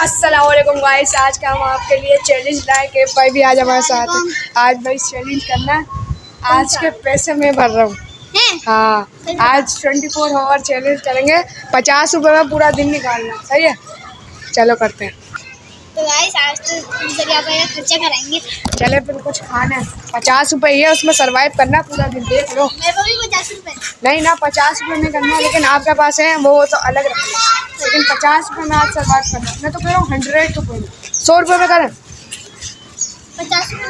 अस्सलाम वालेकुम गाइस, आज का हम आपके लिए चैलेंज लाए कि भाई भी आज हमारे साथ है। आज भाई चैलेंज करना है। आज के पैसे मैं भर रहा हूँ। हाँ, आज 24 आवर चैलेंज करेंगे। 50 रुपये में पूरा दिन निकालना, सही है? चलो करते हैं। तो गाइस आज तो खर्चा कराएंगे। चले फिर कुछ खाना है। 50 रुपये ही है, उसमें सर्वाइव करना पूरा दिन। देख लो। मेरे को भी 50 रुपये। नहीं ना, 50 रुपये में करना है, लेकिन आपके पास है वो तो अलग रखना। लेकिन 50 रुपये में आज सर्वाइव करना। मैं तो कह रहा हूँ 100 रुपये में, 100 रुपये में करें। 50 रुपये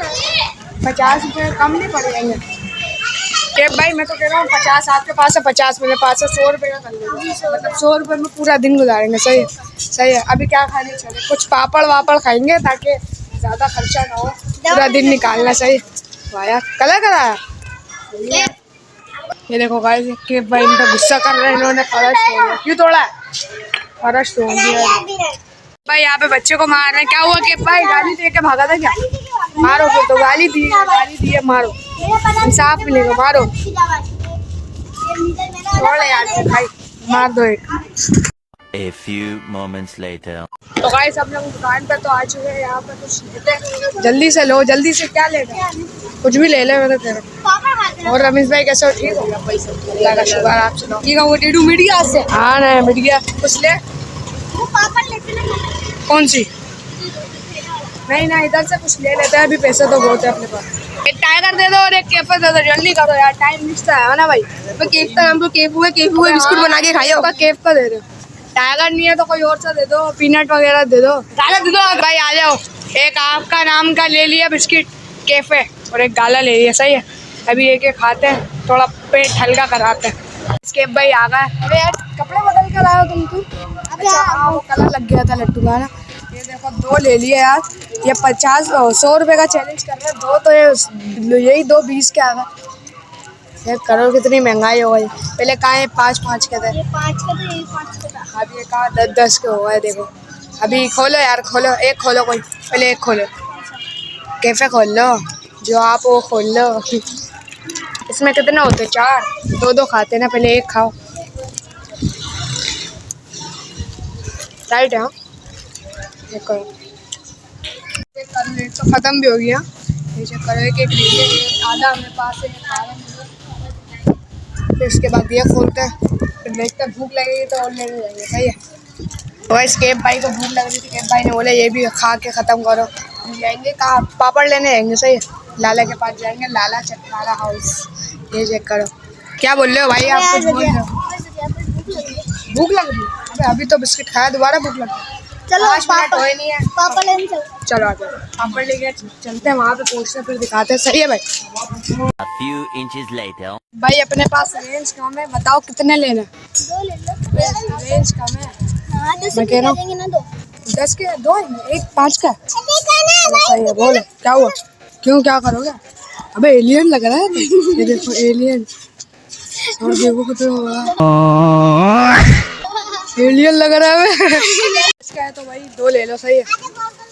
50 रुपये कम नहीं पड़ जाएंगे के भाई? मैं तो कह रहा हूँ 50 आपके पास है, 50 मेरे पास है, 100 रुपये का कर लेंगे। मतलब 100 रुपये में पूरा दिन गुजारेंगे। सही है? सही है। अभी क्या खाने चले? कुछ पापड़ वापड़ खाएंगे ताकि ज़्यादा खर्चा ना हो, पूरा दिन निकालना। सही वाह यार, कलर कराया। ये देखो गाइस, के भाई इन पर गुस्सा कर रहे हैं। इन्होंने फर्श तोड़ा। क्यों तोड़ा है? फर्श तोड़ दिया भाई। यहाँ पे बच्चे को मार रहे हैं। क्या हुआ के भाई? गाली दे के भागा था क्या? मारो फिर तो। गाली दी है, मारो, इंसाफ मिलेगा। मारो, छोड़ यार भाई, मार दो एक। A few moments later. तो गाइस हम लोग दुकान पर तो आ चुके हैं। यहाँ पर कुछ लेते हैं, जल्दी से लो। जल्दी से क्या लेगा? कुछ भी ले ले। मैं तो कह रहा हूँ। और रमेश भाई कैसे हो? ठीक हो गया? पैसा अल्लाह का शुक्र। आप सुनाओ? ठीक है। वो टेडू मिट गया से? हाँ ना, मिट गया। कुछ ले। कौन सी? नहीं ना, इधर से कुछ ले लेते हैं। अभी पैसे तो बहुत है अपने पास। एक टाइगर दे दो और एक केफर दे दो। जल्दी करो यार, टाइम मिलता है ना भाई। केक का हमको केक हुए बिस्कुट बना के खाइए। होगा केफ का दे दो। टाइगर नहीं है तो कोई और सा दे दो, पीनट वगैरह दे दो। गाला दे दो भाई। आ जाओ। एक आपका नाम का ले लिया बिस्किट कैफे और एक गाला ले लिया। सही है? अभी एक एक खाते हैं, थोड़ा पेट हल्का कराते हैं। इसके भाई आ गए। अरे यार कपड़े बदल कर आए हो तुम? अच्छा हाँ, वो कलर लग गया था लट्टू का ना। ये देखो 2 ले लिए यार। ये 100 रुपये का चैलेंज कर रहे हैं। 2 तो यही 2 20 के आ गए। ये करो, कितनी महंगाई हो गई। पहले कहाँ है 5 के थे। ये 5 का तो यही 5 का था। अभी कहाँ 10 के हो गए। देखो अभी खोलो यार, खोलो। एक खोलो कोई, पहले एक खोलो। कैफे खोल लो, जो आप वो खोल लो। इसमें कितने होते? 4, 2 खाते ना। पहले एक खाओ। राइट है? हाँ, एक करो। एक कर ले तो ख़त्म भी हो गया। ये चेक करो, एक एक लीजिए। आधा हमें पास है, खा रहे हैं। फिर उसके बाद ये खोलते हैं। फिर देखते हैं, भूख लगेगी तो और लेने जाएंगे। सही है? वैसे केप भाई को भूख लग रही थी। केप भाई ने बोले ये भी खा के ख़त्म करो। जाएंगे कहाँ? पापड़ लेने जाएंगे। सही है? लाला के पास जाएंगे, लाला चटकारा हाउस। ये चेक करो। क्या बोल रहे हो भाई? आप कुछ बोल रहे हो? भूख लग रही है? अबे अभी तो बिस्किट खाया, दोबारा भूख लग रही है। चलो पापड़ नहीं है। पापा लेने चलो। चलो आ जाओ, पापड़ लेके चलते हैं वहाँ पे, पहुँचते फिर दिखाते हैं। सही है भाई? A few inches later. भाई अपने पास रेंज कम है, बताओ कितने लेना? 2 ले लो। रेंज कम है। हाँ 10 मैं कह रहा हूँ देंगे ना 2। 10 के 2, एक 5 का। सही है, बोलो क्या हुआ? क्यों, क्या करोगे? अबे एलियन लग रहा है। ये देखो एलियन। और देखो कितना हुआ, एलियन लग रहा है। इसका है तो भाई 2 ले लो। सही है?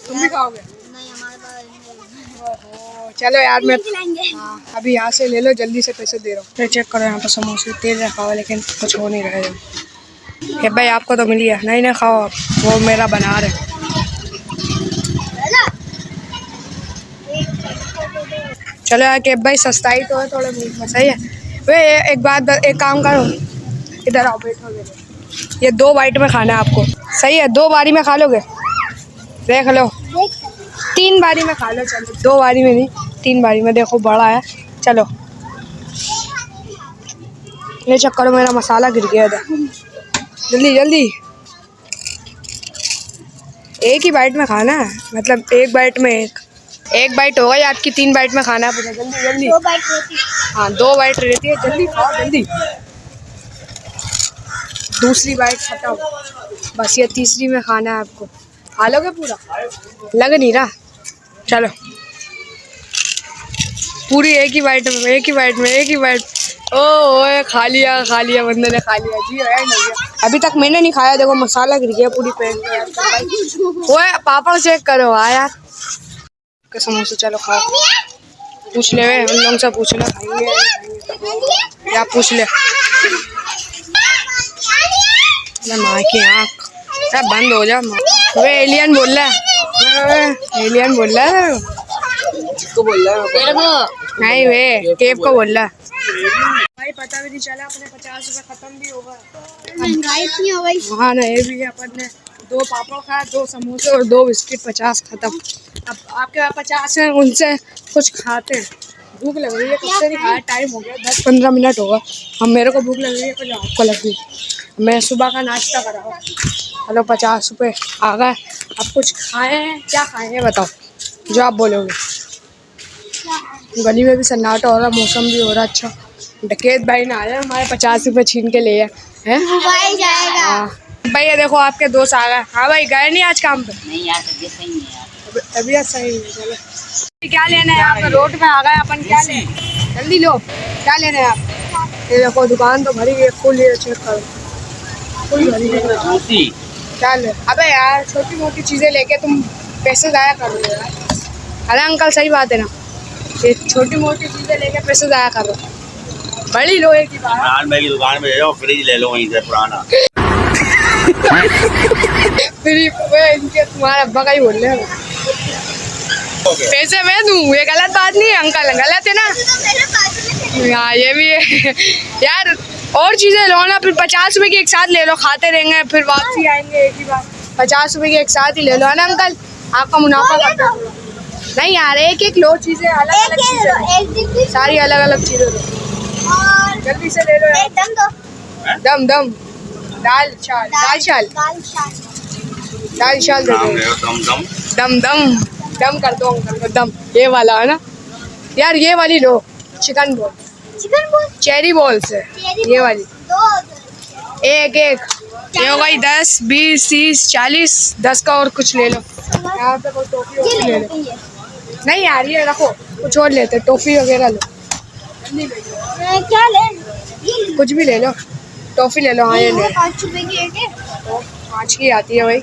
तुम भी खाओगे? नहीं हमारे ओहो, चलो यार मैं हाँ, अभी यहाँ से ले लो, जल्दी से पैसे दे रहा हूँ। फिर चेक करो यहाँ पर समोसे तेल रखा हुआ, लेकिन कुछ हो नहीं रहा है। ये भाई आपको तो मिल गया। नहीं खाओ आप, वो मेरा बना रहे। चलो यार केप भाई, सस्ताई तो है थोड़ा बहुत में। सही है? वे एक बात, एक काम करो, इधर आओ, बैठो। ये 2 बाइट में खाना है आपको। सही है? 2 बारी में खा लोगे? देख लो, 3 बारी में खा लो। चलो 2 बारी में नहीं, 3 बारी में। देखो बड़ा है। चलो ये चक्कर मेरा मसाला गिर गया था। जल्दी जल्दी, एक ही बाइट में खाना है। मतलब एक बाइट में एक बाइट होगा या आपकी 3 बाइट में खाना है पूरा। जल्दी जल्दी। 2 बाइट रहती है। हाँ 2 बाइट रहती है। जल्दी खाओ जल्दी। दूसरी बाइट खत्म, बस ये तीसरी में खाना है आपको। खा लोगे पूरा? लग नहीं रहा। चलो पूरी एक ही बाइट में, एक ही बाइट में, एक ही बाइट। ओ खा लिया बंदे ने, खा लिया जी। अभी तक मैंने नहीं खाया। देखो मसाला गिर गया पूरी पेट में। ओए पापड़ चेक करो। हाँ यार के समोसे। चलो खाओ। पूछ ले उन लोगों से, पूछ ले खाएंगे या पूछ ले। माँ की आँख बंद हो जा। वे एलियन बोल रहा है, एलियन बोल रहा है, किसको बोल रहा है? तेरे को नहीं वे केव को बोल रहा है। भाई पता भी नहीं चला अपने 50 रुपए खत्म भी हो गए। महंगाई इतनी हो गई। हाँ ना, ये भी है, अपन ने 2 पापड़ खाए, 2 समोसे और 2 बिस्किट, 50 खत्म। अब आपके पास 50 है, उनसे कुछ खाते हैं। भूख लग रही है, कब से नहीं खाया, टाइम हो गया 10-15 मिनट होगा। हम मेरे को भूख लग रही है, कुछ आपको लग रही है। मैं सुबह का नाश्ता करा हूँ। हेलो 50 रुपये आ गए। अब कुछ खाए हैं, क्या खाए हैं बताओ, जो आप बोलोगे। गली में भी सन्नाटा हो रहा, मौसम भी हो रहा अच्छा। डकैत भाई ना आया, हमारे 50 रुपये छीन के लिए हैं। मोबाइल जाएगा। हाँ भाई, ये देखो आपके दोस्त आ गए। हाँ भाई, गए नहीं आज काम पे? नहीं यार, तबीयत सही नहीं है यार। तबीयत सही है। चलो क्या लेना है आप? रोड पे आ गए अपन, क्या लें? जल्दी लो, क्या लेना है आप? ये देखो दुकान तो भरी है फुल, ये चेक करो फुल भरी है। क्या ले? अबे यार, छोटी मोटी चीज़ें लेके तुम पैसे ज़ाया कर रहे हो यार। अरे अंकल सही बात है ना, ये छोटी मोटी चीज़ें लेके पैसे ज़ाया करो, बड़ी लो एक ही बार। भाई की दुकान में जाओ, फ्रिज ले लो वहीं से पुराना। फिर इनके तुम्हारा अब्बा का ही बोल रहे हैं, पैसे मैं दूँ, ये गलत बात नहीं है अंकल, गलत है ना। हाँ ये भी है यार, और चीज़ें लो ना, फिर 50 रुपये की एक साथ ले लो, खाते रहेंगे, फिर वापसी आएंगे एक ही बार। 50 रुपये की एक साथ ही ले लो, है ना अंकल, आपका मुनाफा करता है। नहीं यार, एक एक लो चीज़ें, अलग अलग चीज़ें, सारी अलग अलग चीज़ें लो, जल्दी से ले लो यार। दम दम दाल चाल, दाल चाल, दाल चाल दे दो। दम दम दम कर दो अंकल को, दम ये वाला है ना यार, ये वाली लो, चिकन बॉल, चेरी बॉल से ये वाली, एक एक ये हो गई 10, 20, 30, 40, 10 का और कुछ ले लो। यहाँ पे कोई टॉफी ले लो। नहीं यार ये रखो, कुछ और लेते, टॉफी वगैरह लो, क्या ले? कुछ भी ले लो, टॉफी ले लो। हाँ ये ले लो, 5 रुपए की एक है। 5 की आती है भाई,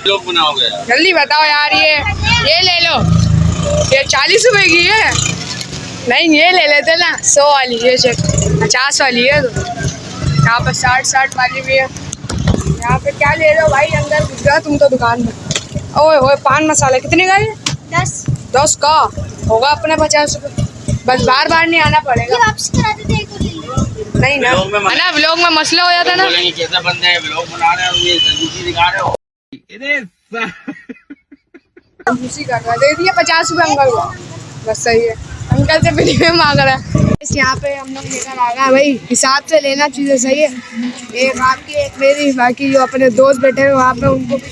लोग बनाओगे जल्दी बताओ यार। ये ले लो, ये 40 रुपए की है। नहीं ये ले लेते ना, 100 वाली, ये चेक 50 वाली है। तो यहाँ पे 60 वाली भी है। यहाँ पे क्या ले लो भाई, अंदर घुस गया तुम तो दुकान में। ओए ओए, पान मसाला कितने का है? 10 का होगा अपने 50 रुपये। बस बार बार नहीं आना पड़ेगा। वापस करा देते एक और ले लो। नहीं ना, है ना, व्लॉग में मसला हो जाता ना। बोलेंगे कैसे बंदे हैं, व्लॉग बना रहे हो, ये कंजूसी दिखा रहे हो। कंजूसी कर रहा है, दे दिया 50 रुपये अंकल को, बस सही है। अंकल से फ्री में मांग रहा है। बस यहाँ पे हम लोग लेकर आ गए भाई, हिसाब से लेना चीज़ें, सही है। एक आपकी एक मेरी, बाकी जो अपने दोस्त बैठे हैं वहाँ पे उनको भी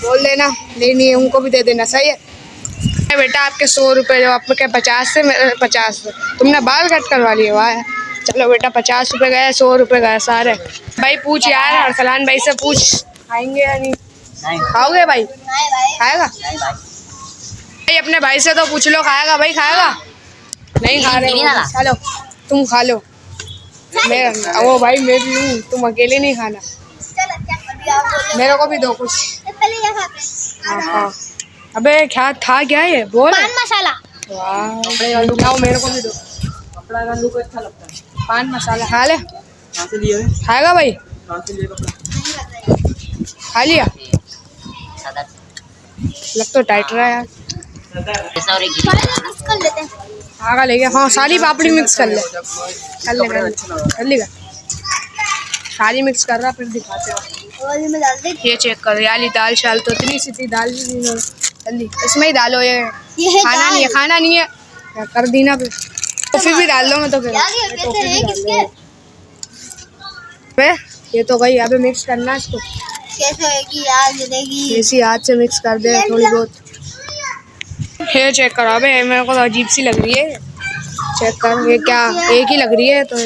बोल देना, लेनी है उनको भी दे देना, सही है। बेटा आपके 100 रुपये, जो आपके 50 से मेरे 50 से, तुमने बाल कट करवा लिए, वाह। चलो बेटा 50 रुपये गए, 100 रुपये गए सारे। भाई पूछ यार, अरसलान भाई से पूछ, खाएंगे या नहीं? खाओगे भाई? खाएगा भाई, अपने भाई से तो पूछ लो, खाएगा भाई? खाएगा? नहीं खा रहे हो, चलो तुम खा लो। मैं वो भाई मैं भी हूँ, तुम अकेले नहीं खाना, मेरे को भी दो कुछ। हाँ। अबे क्या था, क्या ये बोल? पान मसाला। वाह आलू खाओ, मेरे को भी दो। कपड़ा आलू को अच्छा लगता है। पान मसाला खा ले। कहाँ से लिए? खाएगा भाई? कहाँ से लिए कपड़ा? खा लिया? लग तो टाइट रहा है यार। मिक्स कर लेते हैं। आगा ले गया। हाँ सारी पापड़ी मिक्स कर ले, कर लेगा। सारी मिक्स कर रहा, फिर दिखाते हो। और में डाल दे। ये चेक करो यार, दाल शाल तो इतनी सी थी, दाल भी नहीं, जल्दी इसमें ही डालो। ये है खाना नहीं है, खाना नहीं है, क्या कर दी ना। फिर टॉफी भी डाल दो, मैं तो फिर यार ये कैसे है किसके? ये तो भाई अबे मिक्स करना है इसको, कैसे होगी यार, जलेगी। इसी हाथ से मिक्स कर दे थोड़ी बहुत। ये चेक करो, अबे मेरे को तो अजीब सी लग रही है। चेक कर, ये क्या एक ही लग रही है? तो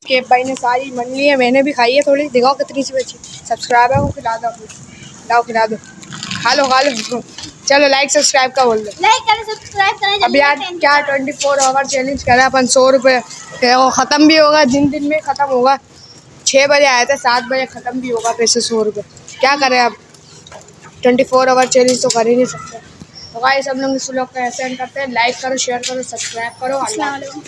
केप भाई ने सारी मन ली है, मैंने भी खाई है थोड़ी, दिखाओ कितनी सी बची। सब्सक्राइबर को खिला दो, लाओ खिला दो, खा लो खा लो। चलो लाइक सब्सक्राइब का बोल दो। लाइक करें, सब्सक्राइब करें। अब यार क्या 24 आवर चैलेंज करा अपन, 100 रुपये वो ख़त्म भी होगा, दिन में ख़त्म होगा। 6 बजे आए थे, 7 बजे ख़त्म भी होगा पैसे 100 रुपये। क्या करें अब, 24 आवर चैलेंज तो कर ही नहीं सकते। तो गाइस सब लोग इस व्लॉग का ऐसे एंड करते हैं। लाइक करो, शेयर करो, सब्सक्राइब करो।